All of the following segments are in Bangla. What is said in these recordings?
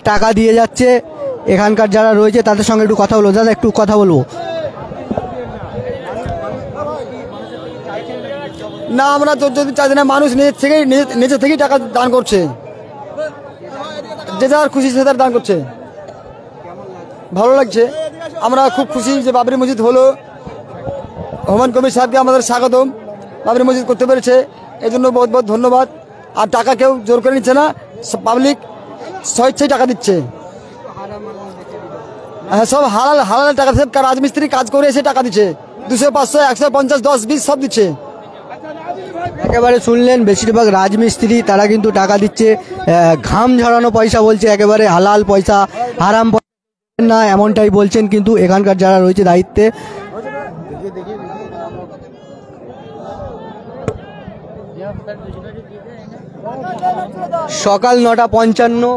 টাকা দিয়ে যাচ্ছে। এখানকার যারা রয়েছে তাদের সঙ্গে একটু কথা বলবো। দাদা একটু কথা বলবো না, আমরা যদি চাইছি না, মানুষ নিজে থেকেই টাকা দান করছে, যে যার খুশি সে তার দান করছে। ভালো লাগছে, আমরা খুব খুশি যে বাবরি মসজিদ হলো। হুমায়ুন কবির সাহেবকে আমাদের স্বাগতম, বাবরি মসজিদ করতে পেরেছে, এই জন্য বহুত বহুত ধন্যবাদ। আর টাকা কেউ জোর করে নিচ্ছে না, পাবলিক স্বেচ্ছায় টাকা দিচ্ছে। হ্যাঁ, সব হালাল হালাল টাকা দিচ্ছে। রাজমিস্ত্রি কাজ করে এসে টাকা দিচ্ছে, 200, 500, 150, 10, 20 সব দিচ্ছে। একেবারে শুনলেন, বেশিরভাগ রাজমিস্ত্রি তারা কিন্তু টাকা দিচ্ছে, ঘাম ঝরানো পয়সা বলছে, একেবারে হালাল পয়সা, হারাম পয়সা না, এমনটাই বলছেন কিন্তু এখানকার যারা রয়েছে দায়িত্বে। সকাল 9:55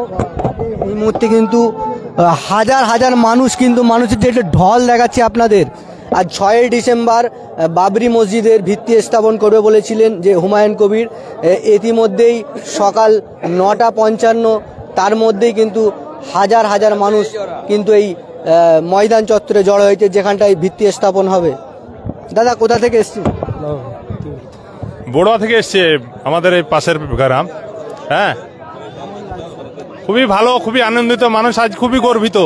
এই মুহূর্তে কিন্তু হাজার হাজার মানুষ, কিন্তু মানুষের যে একটা ঢল দেখাচ্ছে আপনাদের। আজ 6 ডিসেম্বর বাবরি মসজিদের ভিত্তি স্থাপন করবে বলেছিলেন যে হুমায়ুন কবির। ইতিমধ্যেই সকাল 9:55, তার মধ্যেই কিন্তু হাজার হাজার মানুষ কিন্তু এই ময়দান চত্বরে জড়ো হয়েছে, যেখানটায় ভিত্তি স্থাপন হবে। দাদা কোথা থেকে এসছেন? বড়ুয়া থেকে এসছে, আমাদের এই পাশের গ্রাম। হ্যাঁ, খুবই ভালো, খুবই আনন্দিত মানুষ, আজ খুবই গর্বিত।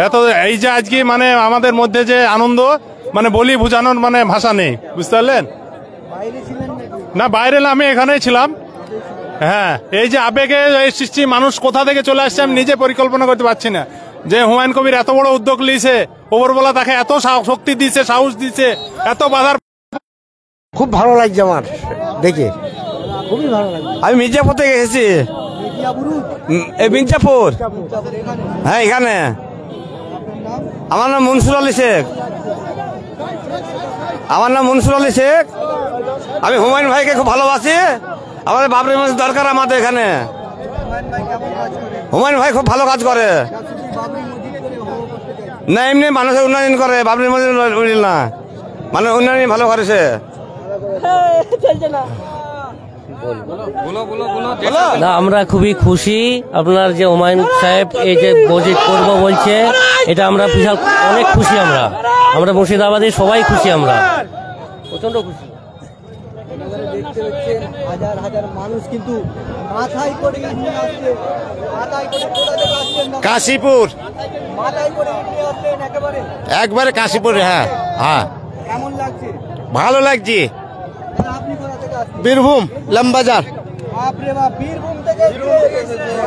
এত এই যে আজকে মানে আমাদের মধ্যে যে আনন্দ, মানে বলি বোঝানোর মানে ভাষা নেই, বুঝতে পারলেন? না, বাইরে আমি এখানেই ছিলাম। হ্যাঁ, এই যে আবেগে সৃষ্টি, মানুষ কোথা থেকে চলে আসছে আমি নিজে পরিকল্পনা করতে পারছি না। যে হুমায়ুন কবির এত বড় উদ্যোগ নিয়েছে, ওপরবেলা তাকে এত শক্তি দিচ্ছে, সাহস দিচ্ছে, এত বাধার। খুব ভালো লাগছে আমার দেখে, খুবই ভালো লাগছে। আমি মির্জাপুর থেকে এসেছি। মির্জাপুর, হ্যাঁ এখানে। আমার নাম মনসুর আলী শেখ। আমি হুমায়ুন ভাইকে খুব ভালোবাসি। আমাদের বাবরি মসজিদ দরকার আমাদের এখানে। হুমায়ুন ভাই খুব ভালো কাজ করে না, এমনি মানুষের উন্নয়ন করে, বাবরি মসজিদ না, মানে উন্নয়ন ভালো করেছে। না, আমরা খুবই খুশি। আপনার যে হুমায়ুন সাহেব এই যে মসজিদ করবো বলছে, এটা আমরা বিশাল অনেক খুশি। আমরা মুর্শিদাবাদে সবাই খুশি, আমরা প্রচন্ড খুশি। দেখতে পাচ্ছেন হাজার হাজার মানুষ কিন্তু মাথায় করে নিয়ে আসছে, কাশীপুর, মাথায় করে নিয়ে আসছেন একবারে কাশীপুর। হ্যাঁ হ্যাঁ, কেমন লাগছে? ভালো লাগছে। আপনি কোথা থেকে আসছেন? বীরভূম লামবাজার। বাপরে বাপ, বীরভূম থেকে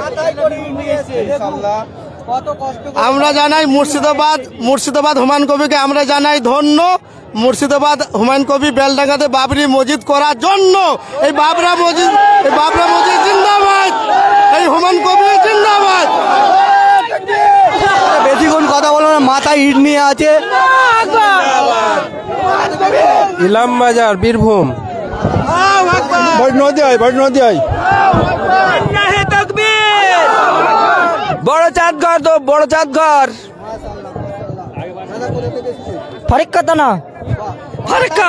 মাথায় করে নিয়ে এসে কত কষ্ট। আমরা জানাই মুর্শিদাবাদ হুমায়ুন কবিকে আমরা জানাই ধন্য। মুর্শিদাবাদ হুমায়ুন কবি বেলডাঙ্গাতে বাবরি মসজিদ করার জন্য, এই বাবরা মসজিদ জিন্দাবাদ, এই হুমায়ুন কবি জিন্দাবাদ। বেশিক্ষণ কথা বলো না, মাথায় ইট নিয়ে আছে। ইলামবাজার, বীরভূম। বড় চাঁদঘর, তো বড় চাঁদঘর। ফারিক্কা তো না, ফারকা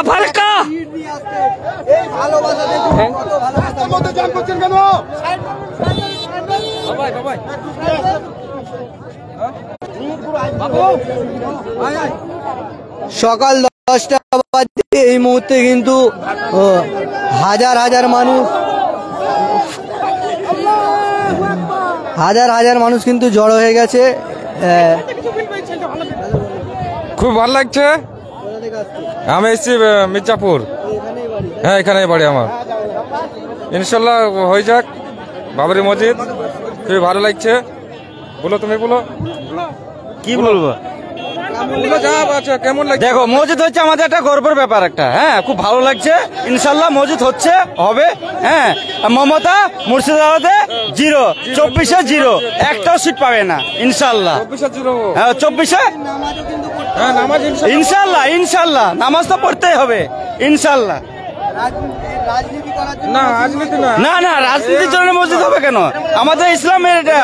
সকাল 10টা বাজে এই মুহূর্তে কিন্তু হাজার হাজার মানুষ কিন্তু জড়ো হয়ে গেছে। খুব ভালো লাগছে। আমি এসেছি মির্জাপুর। হ্যাঁ, এখানে বাড়ি আমার। ইনশাল্লাহ হয়ে যাক বাবরি মসজিদ, খুবই ভালো লাগছে। বলো, তুমি বলো, কি বলবো? কেমন লাগছে? দেখো, মসজিদ হচ্ছে আমাদের একটা গর্বের ব্যাপার একটা। হ্যাঁ, খুব ভালো লাগছে। ইনশাল্লাহ মসজিদ হবে। হ্যাঁ, মমতা মুর্শিদাবাদে 0, 24-এ 0, একটাও সিট পাবে না ইনশাল্লাহ। 24-এ ইনশাল্লাহ নামাজ তো পড়তেই হবে ইনশাল্লাহ। না, রাজনীতি না, রাজনীতির জন্য মসজিদ হবে কেন? আমাদের ইসলামের এটা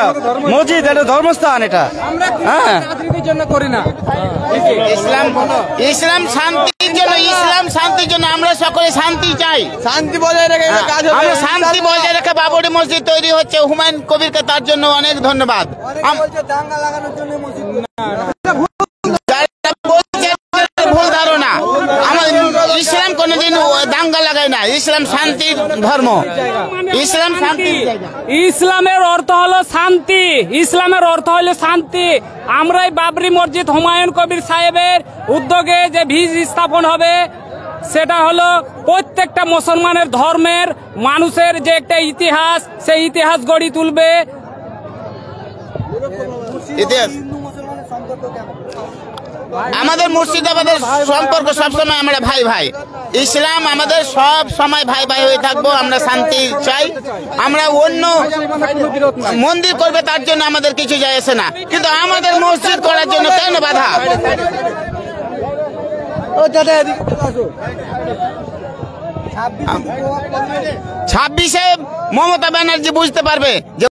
মসজিদ, এটা ধর্মস্থান এটা। হ্যাঁ, রাজনীতির জন্য করি না। ইসলাম শান্তির জন্য, ইসলাম শান্তির জন্য আমরা সকলে শান্তি চাই, শান্তি বজায় রেখে কাজ হবে। আমরা শান্তি বজায় রেখে বাবরি মসজিদ তৈরি হচ্ছে। হুমায়ুন কবিরকে তার জন্য অনেক ধন্যবাদ। দাঙ্গা লাগানোর জন্য মসজিদ যারা বলছে ভুল ধারণা, আমাদের ইসলাম কোনোদিন দাঙ্গা লাগায় না। ইসলাম শান্তির ধর্ম, ইসলাম শান্তি। ইসলামের অর্থ হলো শান্তি, ইসলামের অর্থ হলো শান্তি। আমরাই বাবরি মসজিদ হুমায়ুন কবির সাহেবের উদ্যোগে যে ভিজ স্থাপন হবে, সেটা হলো প্রত্যেকটা মুসলমানের ধর্মের মানুষের যে একটা ইতিহাস, সেই ইতিহাস গড়ি তুলবে। ইতিহাস আমাদের মুর্শিদাবাদের সম্পর্ক সবসময় আমরা ভাই ভাই। ইসলাম আমাদের সব সময় ভাই ভাই হয়ে থাকবো। আমরা শান্তি চাই। আমরা অন্য মন্দির করবে তার জন্য আমাদের কিছু যায় আসে না, কিন্তু আমাদের মসজিদ করার জন্য কেন বাধা? 26-এ মমতা ব্যানার্জি বুঝতে পারবে যে